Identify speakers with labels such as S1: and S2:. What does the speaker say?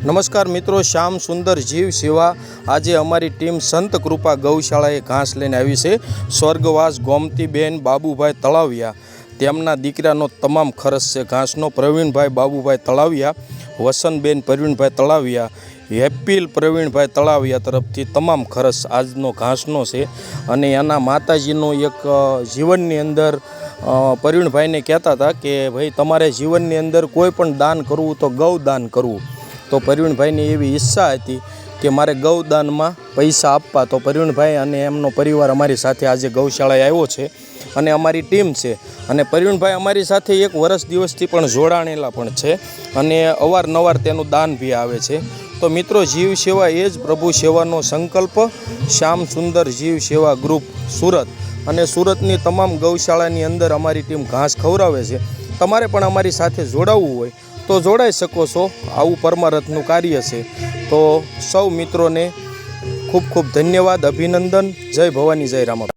S1: नमस्कार मित्रों, श्याम सुंदर जीव सेवा आज अमरी टीम संत कृपा गौशालाए घास लईने आवी छे। स्वर्गवास गोमतीबेन बाबूभाई तळाविया तेमना दीकरानो तमाम खर्च छे घासनो। प्रवीणभाई बाबूभाई तळाविया, वसनबेन प्रवीणभाई तळाविया, हेप्पील प्रवीणभाई तळाविया तरफथी तमाम खर्च आजनो घासनो छे। अने एना माताजीनो एक जीवननी अंदर प्रवीणभाई ने कहता था कि भाई तमारे जीवननी अंदर कोईपण दान करवुं तो गौदान करवुं। तो प्रवीणभाई ने एवी ઈચ્છા હતી કે મારે ગૌદાનમાં પૈસા આપવા। તો પ્રવીણભાઈ અને એમનો પરિવાર અમારી સાથે આજે ગૌશાળાએ આવ્યો છે અને અમારી ટીમ છે। અને પ્રવીણભાઈ અમારી સાથે એક વર્ષ દિવસથી પણ જોડાણેલા પણ છે અને અવારનવાર તેનું દાન બી આવે છે। તો મિત્રો, જીવ સેવા એ જ પ્રભુ સેવાનો સંકલ્પ। શ્યામ સુંદર જીવ સેવા ગ્રુપ સુરત અને સુરતની તમામ ગૌશાળાની અંદર અમારી ટીમ ઘાસ ખવડાવે છે। તમારે પણ અમારી સાથે જોડાવવું હોય तो जोड़ाई सको छो। आवुं परमारथनुं कार्य छे। तो सौ मित्रों ने खूब खूब धन्यवाद, अभिनंदन। जय भवानी, जय रामा।